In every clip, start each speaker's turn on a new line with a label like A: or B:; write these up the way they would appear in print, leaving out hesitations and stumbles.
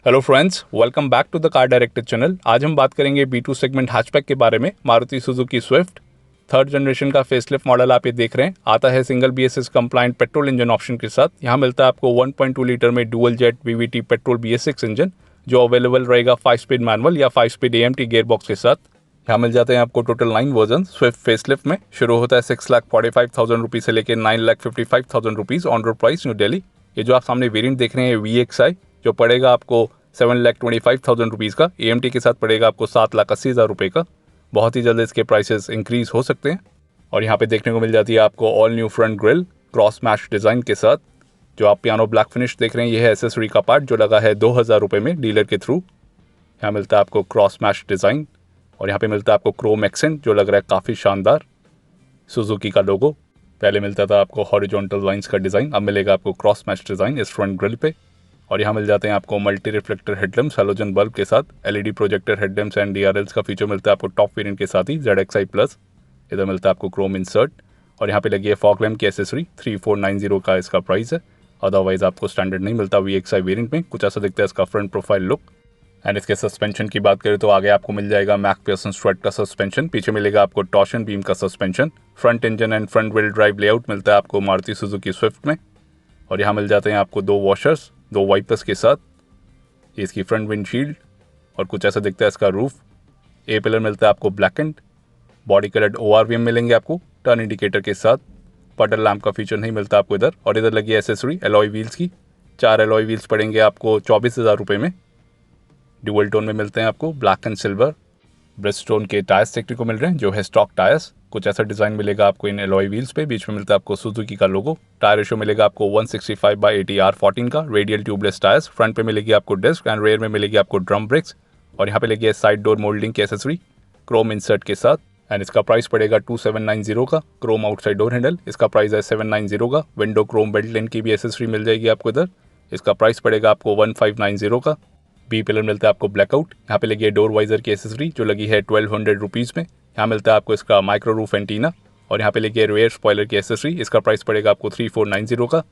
A: Hello friends, welcome back to the car director channel. आज हम बात करेंगे B2 सेगमेंट हैचबैक के बारे में। Maruti Suzuki Swift third generation का फेसलिफ्ट मॉडल आप ये देख रहे हैं। आता है single BS6 compliant petrol engine option के साथ। यहाँ मिलता है आपको 1.2 लीटर में dual jet VVT petrol BS6 engine, जो अवेलेबल रहेगा 5 स्पीड मैनुअल या 5 स्पीड AMT गेयरबॉक्स के साथ। यहाँ मिल जाते हैं आपको टोटल 9 वर्जन स्विफ्ट फेसलिफ्ट में। शुरू होता है 6,45,000 रुपीज़ से लेकर 9,55,000 rupees on road price new Delhi. ये जो आप सामने वेरिएंट देख रहे हैं VXI, जो पड़ेगा आपको 7,25,000 रुपीज़ का। AMT के साथ पड़ेगा आपको 7,80,000 रुपये का। बहुत ही जल्द इसके प्राइसेस इंक्रीज हो सकते हैं। और यहाँ पे देखने को मिल जाती है आपको all new front grill cross mesh design के साथ। जो आप पियानो ब्लैक फिनिश देख रहे हैं, ये है एसेसरी का पार्ट जो लगा है 2,000 रुपये में डीलर के थ्रू। यहाँ मिलता है आपको क्रॉस मैश डिज़ाइन और यहाँ पे मिलता है आपको क्रोम एक्सेंट जो लग रहा है काफ़ी शानदार। सुजुकी का लोगो। पहले मिलता था आपको हॉरिजॉन्टल लाइंस का डिज़ाइन, अब मिलेगा आपको क्रॉस मैश डिज़ाइन इस फ्रंट ग्रिल पे। और यहाँ मिल जाते हैं आपको multi reflector headlamps halogen bulb के साथ। LED projector headlamps and DRLs का फीचर मिलता है आपको टॉप वेरिएंट के साथ ही ZXi प्लस। इधर मिलता है आपको क्रोम इंसर्ट और यहाँ पे लगी है फॉग लैम्प की एसेसरी। 3490 का इसका प्राइस है। अदरवाइज आपको स्टैंडर्ड नहीं मिलता VXi वेरिएंट में। कुछ ऐसा दिखता है इसका फ्रंट प्रोफाइल लुक। एंड इसके सस्पेंशन की बात करें तो आगे आपको मिल जाएगा मैकफेर्सन स्ट्रट का सस्पेंशन, पीछे मिलेगा आपको टॉर्शन बीम का suspension. Front engine and front wheel drive layout मिलता है आपको मारुति सुजुकी स्विफ्ट में। और यहाँ मिल जाते हैं आपको 2 वॉशर्स 2 वाइपर्स के साथ। ये इसकी फ्रंट विंडशील्ड और कुछ ऐसा दिखता है इसका रूफ। ए पिलर मिलता है आपको black and. Body coloured ORVM मिलेंगे आपको टर्न इंडिकेटर के साथ। पडल लैम्प का फीचर नहीं मिलता आपको इधर। और इधर लगी एसेसरी एलॉय व्हील्स की। 4 एलॉय व्हील्स पड़ेंगे आपको 24,000 रुपये में। ड्यूअल टोन में मिलते हैं आपको ब्लैक एंड सिल्वर। ब्रिजस्टोन के टायर्स देखने को मिल रहे हैं जो है स्टॉक टायर्स। कुछ ऐसा डिज़ाइन मिलेगा आपको इन एलॉय व्हील्स पे। बीच में मिलता है आपको सुजुकी का लोगो। टायर रेशियो मिलेगा आपको 165/80 R14 का। Radial tubeless tyres. फ्रंट पे मिलेगी आपको डिस्क एंड रेयर में मिलेगी आपको ड्रम ब्रेक्स। और यहाँ पे लगी है साइड डोर मोल्डिंग की एसेसरी क्रोम इंसर्ट के साथ। एंड इसका प्राइस पड़ेगा 2790 का। क्रोम आउटसाइड डोर हैंडल, इसका प्राइस है 790 का। विंडो क्रोम बेल्ट लेन की भी एसेसरी मिल जाएगी आपको इधर। इसका प्राइस पड़ेगा आपको 1590 का। बी पिलर मिलता है आपको ब्लैकआउट। यहाँ पे लगी है डोर वाइजर की एसेसरी जो लगी है 1200 रुपीज़ में। यहाँ मिलता है आपको इसका माइक्रो रूफ एंटीना। और यहाँ पे लगी है रेयर स्पॉइलर की एसेसरी। इसका प्राइस पड़ेगा आपको 3490 का।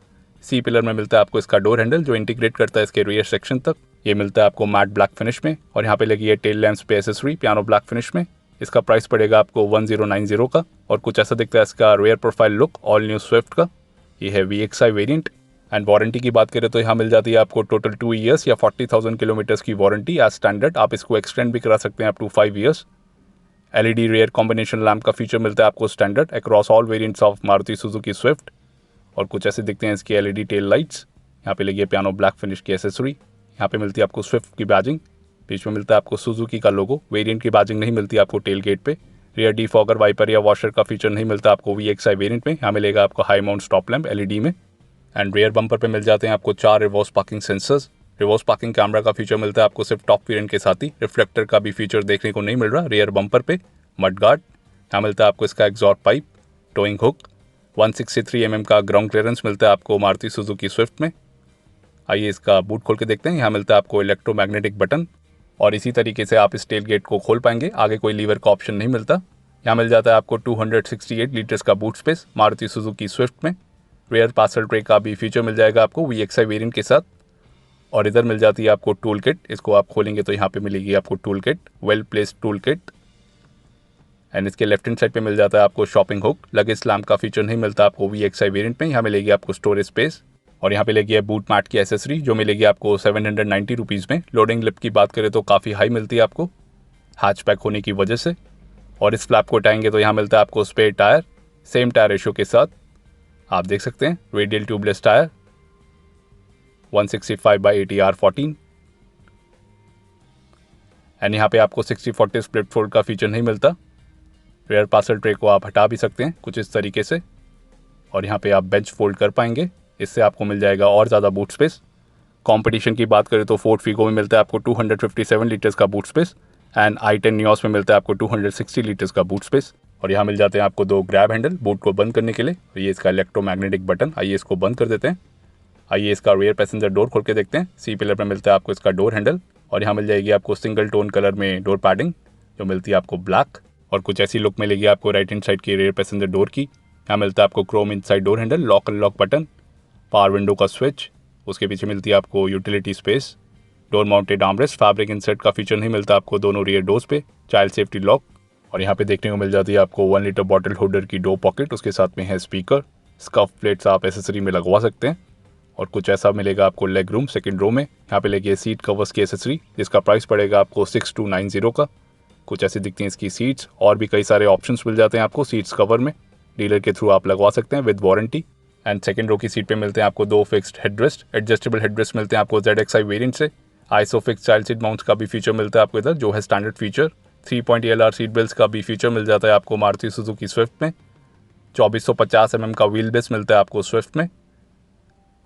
A: सी पिलर में मिलता है आपको इसका डोर हैंडल जो इंटीग्रेट करता है इसके रेयर सेक्शन तक। ये मिलता है आपको मैट ब्लैक फिनिश में। और यहाँ पे लगी है टेल लैम्प्स पे एसेसरी पियानो ब्लैक फिनिश में। इसका प्राइस पड़ेगा आपको 1090 का। और कुछ ऐसा दिखता है इसका rare profile look all new Swift का। ये है VXi वेरिएंट। एंड वारंटी की बात करें तो यहाँ मिल जाती है आपको टोटल 2 ईयर्स या 40,000 किलोमीटर्स की वारंटी एज स्टैंडर्ड। आप इसको एक्सटेंड भी करा सकते हैं up to 5 years. LED rear combination lamp का फीचर मिलता है आपको standard across all variants of Maruti Suzuki Swift. और कुछ ऐसे दिखते हैं इसकी LED टेल लाइट्स। यहाँ पे लगी है पियानो ब्लैक फिनिश की एसेसरी। यहाँ पे मिलती है आपको स्विफ्ट की बैजिंग। बीच में मिलता है आपको सुजुकी का लोगो। वेरिएंट की बैजिंग नहीं मिलती आपको टेल गेट पे। रियर डिफॉगर वाइपर या वॉशर का फीचर नहीं मिलता आपको VXi वेरिएंट में। यहाँ मिलेगा आपको high mount stop lamp LED में। एंड रेयर बम्पर पे मिल जाते हैं आपको 4 reverse parking sensors. Reverse parking camera का फीचर मिलता है आपको सिर्फ टॉप वेरिएंट के साथ ही। रिफ्लेक्टर का भी फीचर देखने को नहीं मिल रहा रेयर बम्पर पे। Mud guard. यहाँ मिलता है आपको इसका exhaust pipe, towing hook. 163 mm का ग्राउंड क्लियरेंस मिलता है आपको मारुति सुजुकी स्विफ्ट में। आइए इसका बूट खोल के देखते हैं। यहाँ मिलता है आपको इलेक्ट्रोमैग्नेटिक बटन और इसी तरीके से आप इस टेल गेट को खोल पाएंगे। आगे कोई लीवर का ऑप्शन नहीं मिलता। यहाँ मिल जाता है आपको 268 लीटर्स का boot space Maruti Suzuki Swift में। रेयर पार्सल ट्रे का भी फीचर मिल जाएगा आपको VXi वेरिएंट के साथ। और इधर मिल जाती है आपको टूल किट। इसको आप खोलेंगे तो यहाँ पे मिलेगी आपको tool kit, well placed tool kit. And इसके लेफ्ट हैंड साइड पे मिल जाता है आपको शॉपिंग हुक। लगेज लैम्प का फीचर नहीं मिलता आपको VXi वेरिएंट में। यहाँ मिलेगी आपको स्टोरेज स्पेस। और यहाँ पे लगी है बूट मैट की एसेसरी जो मिलेगी आपको 790 रुपीज़ में। लोडिंग लिप की बात करें तो काफ़ी हाई मिलती है आपको हैचबैक होने की वजह से। और इस फ्लैप को हटाएंगे तो यहाँ मिलता है आपको spare tyre same tyre ratio के साथ। आप देख सकते हैं radial tubeless tyre 165/80 R14। And यहाँ पे आपको 60/40 स्प्लिट फोल्ड का फीचर नहीं मिलता। रेयर पार्सल ट्रे को आप हटा भी सकते हैं कुछ इस तरीके से। और यहाँ पे आप बेंच फोल्ड कर पाएंगे। इससे आपको मिल जाएगा और ज़्यादा बूट स्पेस। कंपटीशन की बात करें तो फोर्ड फीगो में मिलता है आपको 257 लीटर्स का boot space. And i10 Nios में मिलता है आपको 260 लीटर्स का बूट स्पेस। और यहाँ मिल जाते हैं आपको 2 ग्रैब हैंडल बूट को बंद करने के लिए। और ये इसका इलेक्ट्रोमैग्नेटिक बटन। आइए इसको बंद कर देते हैं। आइए इसका रेयर पैसेंजर डोर खोल के देखते हैं। सी पिलर पर मिलता है आपको इसका डोर हैंडल। और यहाँ मिल जाएगी आपको सिंगल टोन कलर में डोर पैडिंग जो मिलती है आपको ब्लैक। और कुछ ऐसी लुक मिलेगी आपको राइट हैंड साइड की रेयर पैसेंजर डोर की। यहाँ मिलता है आपको Chrome inside door handle, lock unlock button, power window का स्विच। उसके पीछे मिलती है आपको utility space. Door mounted armrest, fabric insert का फीचर नहीं मिलता आपको दोनों रियर डोर्स पे, चाइल्ड सेफ्टी लॉक, और यहाँ पे देखने को मिल जाती है आपको 1 लीटर बॉटल होल्डर की डोर पॉकेट, उसके साथ में है स्पीकर, स्कफ प्लेट्स आप एसेसरी में लगवा सकते हैं, और कुछ ऐसा मिलेगा आपको लेग रूम सेकंड रो में। यहाँ पे लगी है सीट कवर्स की एसेसरी जिसका प्राइस पड़ेगा आपको 6290 का। कुछ ऐसी दिखती हैं इसकी सीट्स, और भी कई सारे ऑप्शंस मिल जाते हैं आपको सीट्स कवर में, डीलर के थ्रू आप लगवा सकते हैं with warranty. And second row की सीट पे मिलते हैं आपको 2 फिक्स्ड हेडरेस्ट, एडजस्टेबल हेडरेस्ट मिलते हैं आपको ZXi वेरिएंट से। आइसोफिक्स चाइल्ड सीट माउंट्स का भी फीचर मिलता है आपको इधर, जो है standard feature. 3 ALR seat belt का भी फीचर मिल जाता है आपको मारुति सुजुकी स्विफ्ट में। 2450 mm का व्हील बेस मिलता है आपको स्विफ्ट में।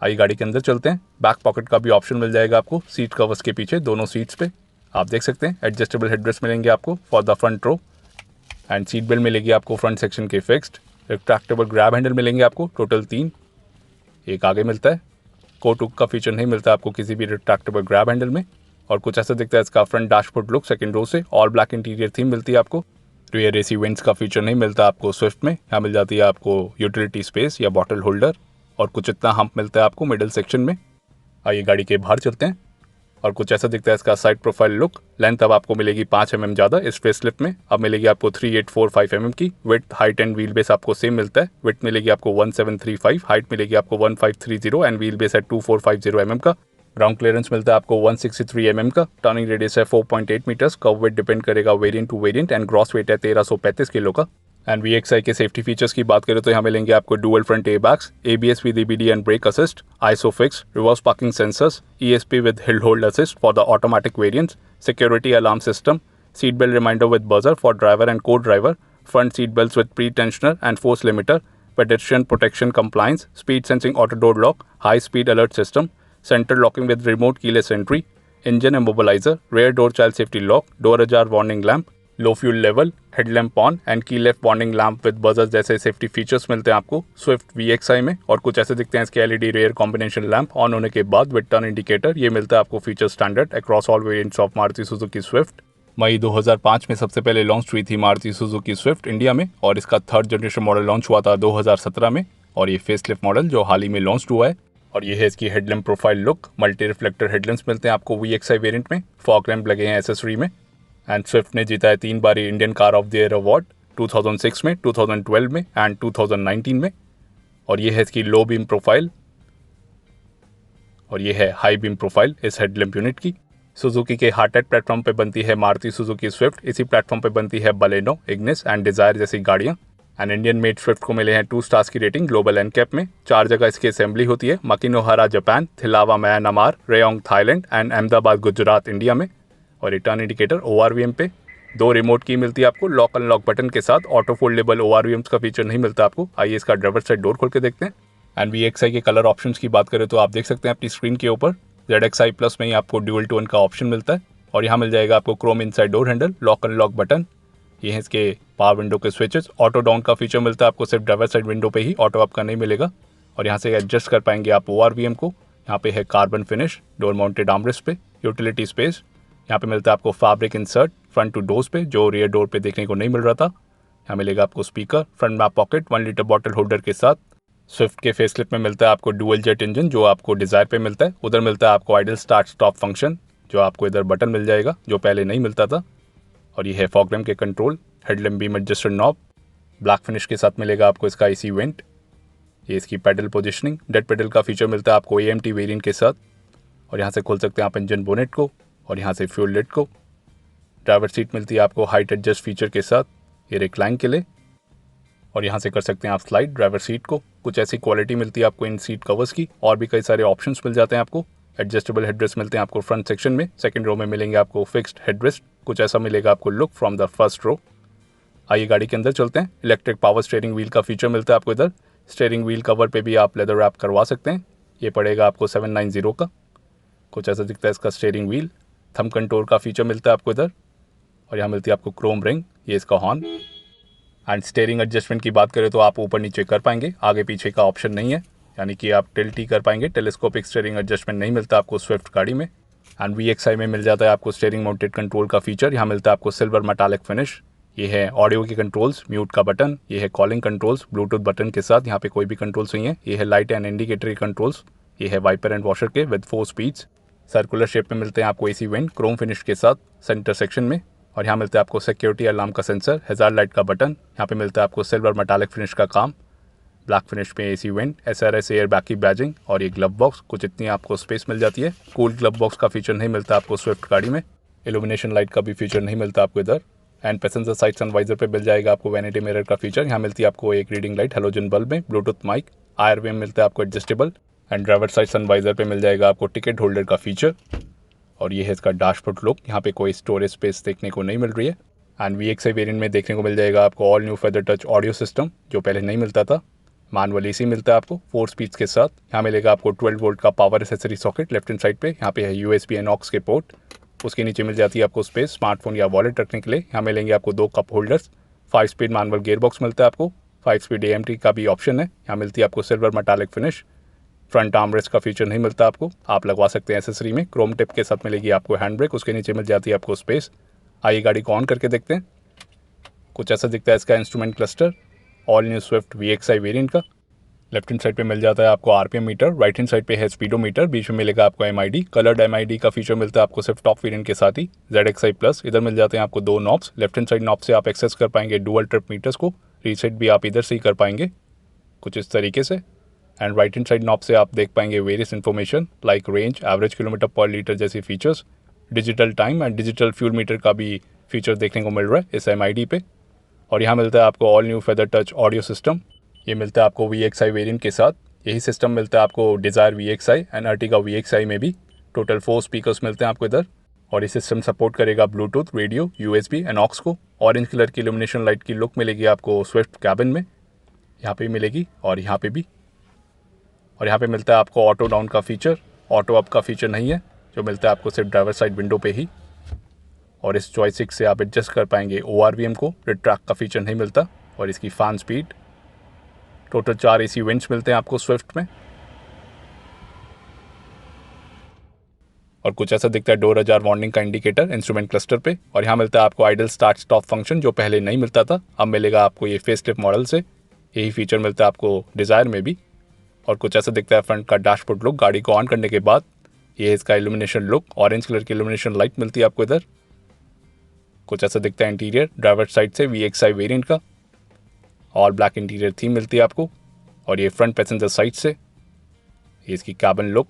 A: आइए गाड़ी के अंदर चलते हैं। बैक पॉकेट का भी ऑप्शन मिल जाएगा आपको सीट कवर्स के पीछे दोनों सीट्स पे, आप देख सकते हैं। एडजस्टेबल हेडरेस्ट मिलेंगे आपको for the front row, and seat belt मिलेगी आपको फ्रंट सेक्शन के फिक्स्ड। रिट्रैक्टेबल ग्रैब हैंडल मिलेंगे आपको टोटल 3, एक आगे मिलता है। कोट हुक का फीचर नहीं मिलता आपको किसी भी रिट्रैक्टेबल ग्रैब हैंडल में। और कुछ ऐसा दिखता है इसका front dashboard look second row से, ऑल ब्लैक इंटीरियर थीम मिलती है आपको। रियर एसी वेंट्स का फीचर नहीं मिलता आपको स्विफ्ट में। यहाँ मिल जाती है आपको यूटिलिटी स्पेस या बॉटल होल्डर, और कुछ इतना हम्प मिलता है आपको मिडिल सेक्शन में। आइए गाड़ी के बाहर चलते हैं, और कुछ ऐसा दिखता है इसका साइड प्रोफाइल लुक। लेंथ अब आपको मिलेगी 5 mm ज़्यादा इस फेसलिफ्ट में, अब मिलेगी आपको 3845 mm की। Width height and wheel base आपको सेम मिलता है। विड्थ मिलेगी आपको 1735, हाइट मिलेगी आपको 1530 एंड व्हील बेस है 2450 mm का। ग्राउंड क्लियरेंस मिलता है आपको 163 mm का। टर्निंग रेडियस है 4.8 मीटर्स। कर्व वेट डिपेंड करेगा variant to variant, and gross weight है 1335 किलो का। एंड VXi के सेफ्टी फीचर्स की बात करें तो यहाँ मिलेंगे आपको dual front airbags, ABS with EBD and brake assist, Isofix, reverse parking sensors, ESP with hill hold assist for the automatic variants, security alarm system, seat belt reminder with buzzer for driver and co driver, front seat belts with pre tensioner and force limiter, pedestrian protection compliance, speed sensing auto door lock, high speed alert system, center locking with remote keyless entry, engine immobilizer, rear door child safety lock, door ajar warning lamp, low fuel level, headlamp on and key left warning lamp with buzzer जैसे safety features मिलते हैं आपको Swift VXi में। और कुछ ऐसे दिखते हैं इसके LED rear combination lamp on होने के बाद विद टर्न इंडिकेटर। ये मिलता है आपको feature standard across all variants of Maruti Suzuki Swift. मई 2005 में सबसे पहले लॉन्च हुई थी मारुति सुजुकी स्विफ्ट इंडिया में, और इसका थर्ड जनरेशन मॉडल लॉन्च हुआ था 2017 में, और ये फेसलिफ्ट मॉडल जो हाल ही में लॉन्च हुआ है। और ये है इसकी headlamp profile look. Multi reflector headlamps मिलते हैं आपको VXi वेरिएंट में, फॉग लैम्प लगे हैं एसेसरी में। एंड स्विफ्ट ने जीता है 3 बार Indian car of the year award, 2006 में, 2012 में एंड 2019 में। और ये है इसकी लो बीम प्रोफाइल, और ये है हाई बीम प्रोफाइल इस हेडलैम्प यूनिट की। सुजुकी के हार्टेड प्लेटफॉर्म पे बनती है मारुति सुजुकी स्विफ्ट, इसी प्लेटफॉर्म पे बनती है बलेनो, इग्निस एंड डिजायर जैसी गाड़ियाँ। एंड इंडियन मेड स्विफ्ट को मिले हैं 2 स्टार्स की रेटिंग ग्लोबल एनकैप में। 4 जगह इसकी असेंबली होती है, Makinohara Japan, Thilawa Myanmar, Rayong Thailand and Ahmedabad Gujarat India में। और रिटर्न इंडिकेटर ORVM पे 2 रिमोट की मिलती है आपको लॉक अनलॉक बटन के साथ। ऑटो फोल्डेबल ORVMs का फीचर नहीं मिलता आपको। आइए इसका ड्राइवर साइड डोर खोल के देखते हैं। एंड VXi के कलर ऑप्शंस की बात करें तो आप देख सकते हैं अपनी स्क्रीन के ऊपर ZXi प्लस में ही आपको ड्यूअल टोन का ऑप्शन मिलता है, और यहाँ मिल जाएगा आपको Chrome inside door handle, lock unlock button, ये है इसके पावर विंडो के स्विचेस। ऑटो डाउन का फीचर मिलता है आपको सिर्फ ड्राइवर साइड विंडो पे ही, ऑटो अप का नहीं मिलेगा। और यहाँ से एडजस्ट कर पाएंगे आप ORVM को। यहाँ पे है carbon finish door mounted armrest पे, यूटिलिटी स्पेस, यहाँ पे मिलता है आपको fabric insert front to doors पे जो रियर डोर पे देखने को नहीं मिल रहा था। यहाँ मिलेगा आपको speaker, front map pocket, 1 litre bottle holder के साथ। स्विफ्ट के फेसलिफ्ट में मिलता है आपको डुअल जेट इंजन जो आपको डिजायर पे मिलता है। उधर मिलता है आपको आइडल स्टार्ट स्टॉप फंक्शन, जो आपको इधर बटन मिल जाएगा जो पहले नहीं मिलता था। और ये है फॉग लैम्प के control, headlamp beam adjuster knob, black finish के साथ मिलेगा आपको इसका AC वेंट। ये इसकी पेडल पोजिशनिंग, डेड पेडल का फीचर मिलता है आपको AMT वेरिएंट के साथ। और यहाँ से खोल सकते हैं आप इंजन बोनेट को, और यहाँ से फ्यूल लिड को। ड्राइवर सीट मिलती है आपको हाइट एडजस्ट फीचर के साथ, ये रिक्लाइन के लिए। और यहाँ से कर सकते हैं आप स्लाइड ड्राइवर सीट को। कुछ ऐसी क्वालिटी मिलती है आपको इन सीट कवर्स की, और भी कई सारे ऑप्शंस मिल जाते हैं आपको। एडजस्टेबल हेडरेस्ट मिलते हैं आपको फ्रंट सेक्शन में, सेकंड रो में मिलेंगे आपको फिक्स्ड हेडरेस्ट। कुछ ऐसा मिलेगा आपको look from the first row. आइए गाड़ी के अंदर चलते हैं। इलेक्ट्रिक पावर स्टीयरिंग व्हील का फीचर मिलता है आपको इधर। स्टीयरिंग व्हील कवर पे भी आप लेदर रैप करवा सकते हैं, ये पड़ेगा आपको 790 का। कुछ ऐसा दिखता है इसका स्टीयरिंग व्हील। थम कंट्रोल का फीचर मिलता है आपको इधर, और यहाँ मिलती है आपको क्रोम रिंग, ये इसका हॉर्न। एंड स्टीयरिंग एडजस्टमेंट की बात करें तो आप ऊपर नीचे कर पाएंगे, आगे पीछे का ऑप्शन नहीं है, यानी कि आप टिल्ट ही कर पाएंगे। टेलीस्कोपिक स्टीयरिंग एडजस्टमेंट नहीं मिलता आपको स्विफ्ट गाड़ी में। एंड VXi में मिल जाता है आपको स्टीयरिंग माउंटेड कंट्रोल का फीचर। यहाँ मिलता है आपको सिल्वर मेटालिक फिनिश। ये है ऑडियो के कंट्रोल्स, म्यूट का बटन, ये है कॉलिंग कंट्रोल्स ब्लूटूथ बटन के साथ, यहाँ पे कोई भी कंट्रोल्स नहीं है। ये है लाइट एंड इंडिकेटरी कंट्रोल्स, ये है वाइपर एंड वॉशर के विद 4 स्पीड्स। सर्कुलर शेप में मिलते हैं आपको एसी वेंट क्रोम फिनिश के साथ सेंटर सेक्शन में। और यहाँ मिलता है आपको सिक्योरिटी अलार्म का सेंसर, हैजार्ड लाइट का बटन। यहाँ पे मिलता है आपको सिल्वर मेटालिक फिनिश का काम, ब्लैक फिनिश में AC vent, SRS air bag की बैजिंग और ये ग्लव बॉक्स। कुछ इतनी आपको स्पेस मिल जाती है। कूल ग्लव बॉक्स का फीचर नहीं मिलता आपको स्विफ्ट गाड़ी में। इल्यूमिनेशन लाइट का भी फीचर नहीं मिलता आपको इधर। एंड पैसेंजर साइड सनवाइजर पे मिल जाएगा आपको वैनिटी मिरर का फीचर। यहाँ मिलती है आपको एक रीडिंग लाइट हेलोजन बल्ब में, ब्लूटूथ माइक, IRV मिलता है आपको adjustable. And driver side sun visor पे मिल जाएगा आपको टिकट होल्डर का फीचर। और ये है इसका डैशबोर्ड लुक। यहाँ पे कोई स्टोरेज स्पेस देखने को नहीं मिल रही है। एंड VXI वेरिएंट में देखने को मिल जाएगा आपको all new feather touch audio system, जो पहले नहीं मिलता था। मैनुअल AC मिलता है आपको 4 स्पीड्स के साथ। यहाँ मिलेगा आपको 12 वोल्ट का power accessory socket left hand side पे। यहाँ पे है USB एंड ऑक्स के पोर्ट। उसके नीचे मिल जाती है आपको स्पेस स्मार्टफोन या वॉलेट रखने के लिए। यहाँ मिलेंगे आपको 2 cup holders, 5 speed manual gear box मिलता है आपको, 5 स्पीड AMT का भी ऑप्शन है। यहाँ मिलती है आपको silver metallic finish. Front armrest का फीचर नहीं मिलता आपको, आप लगवा सकते हैं एसेसरी में। क्रोम टिप के साथ मिलेगी आपको हैंड ब्रेक। उसके नीचे मिल जाती है आपको स्पेस। आइए गाड़ी को ऑन करके देखते हैं। कुछ ऐसा दिखता है इसका instrument cluster all new Swift VXI variant का। लेफ्ट हैंड साइड पे मिल जाता है आपको RPM meter, right hand side पे है स्पीडोमीटर, बीच में मिलेगा आपको MID। कलर्ड MID का फीचर मिलता है आपको सिर्फ टॉप वेरिएंट के साथ ही। ZXI प्लस इधर मिल जाते हैं आपको 2 knobs. Left hand side knob से आप एक्सेस कर पाएंगे डुअल ट्रिप मीटर्स को। रीसेट भी आप इधर से ही कर पाएंगे कुछ इस तरीके से। And right hand side knob से आप देख पाएंगे various information like range, average kilometre पर लीटर जैसे features. Digital time and digital fuel metre का भी फीचर देखने को मिल रहा है इस MID पे। और यहाँ मिलता है आपको all new feather touch audio system. ये मिलता है आपको VXI वेरिएंट के साथ। यही सिस्टम मिलता है आपको desire VXI and Ertiga VXI में भी। टोटल 4 स्पीकर्स मिलते हैं आपको इधर। और ये सिस्टम सपोर्ट करेगा Bluetooth, radio, USB and aux को। ऑरेंज कलर की इल्यूमिनेशन लाइट की लुक मिलेगी आपको स्विफ्ट कैबिन में, यहाँ पे मिलेगी और यहाँ पे भी। और यहाँ पे मिलता है आपको ऑटो डाउन का फीचर, ऑटो अप का फीचर नहीं है, जो मिलता है आपको सिर्फ ड्राइवर साइड विंडो पे ही। और इस जॉयस्टिक से आप एडजस्ट कर पाएंगे ORVM को, रिट्रैक्ट का फीचर नहीं मिलता। और इसकी fan speed. Total 4 AC vents मिलते हैं आपको स्विफ्ट में। और कुछ ऐसा दिखता है डोर अजार वार्निंग का इंडिकेटर इंस्ट्रूमेंट क्लस्टर पे। और यहाँ मिलता है आपको आइडल स्टार्ट स्टॉप फंक्शन, जो पहले नहीं मिलता था, अब मिलेगा आपको ये फेसलिफ्ट मॉडल से। यही फीचर मिलता है आपको डिज़ायर में भी। और कुछ ऐसा दिखता है फ्रंट का डैशबोर्ड लुक गाड़ी को ऑन करने के बाद। ये है इसका इल्यूमिनेशन लुक, ऑरेंज कलर की इल्यूमिनेशन लाइट मिलती है आपको इधर। कुछ ऐसा दिखता है इंटीरियर ड्राइवर साइड से VXI वेरिएंट का। ऑल ब्लैक इंटीरियर थीम मिलती है आपको। और ये फ्रंट पैसेंजर साइड से ये इसकी कैबिन लुक।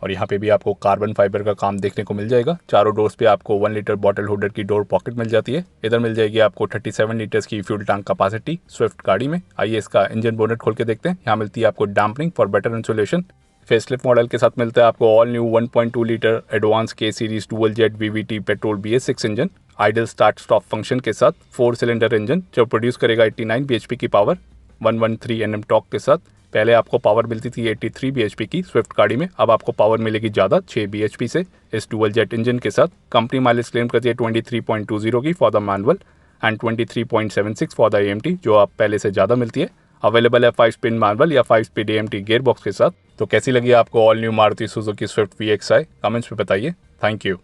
A: और यहाँ पे भी आपको कार्बन फाइबर का काम देखने को मिल जाएगा। चारों डोर्स पे आपको 1 लीटर बॉटल होल्डर की डोर पॉकेट मिल जाती है। इधर मिल जाएगी आपको 37 लीटर्स की फ्यूल टैंक कैपेसिटी स्विफ्ट गाड़ी में। आइए इसका इंजन बोनेट खोल के देखते हैं। यहाँ मिलती है आपको dampening for better insulation. Facelift model के साथ मिलता है आपको all new 1.2 litre advance K series dual jet VVT petrol BS6 engine, idle start stop function के साथ 4 सिलेंडर इंजन, जो प्रोड्यूस करेगा 89 bhp की पावर 113 Nm टॉर्क के साथ। पहले आपको पावर मिलती थी 83 bhp की स्विफ्ट गाड़ी में, अब आपको पावर मिलेगी ज़्यादा 6 bhp से इस डुअल जेट इंजन के साथ। कंपनी माइलेज क्लेम करती है 23.20 की for the manual and 23.76 for the AMT, जो आप पहले से ज़्यादा मिलती है। अवेलेबल है 5 स्पीड मैनुअल या 5 स्पीड AMT गियर बॉक्स के साथ। तो कैसी लगी आपको all new Maruti Suzuki Swift VXI? Comments में बताइए। Thank you.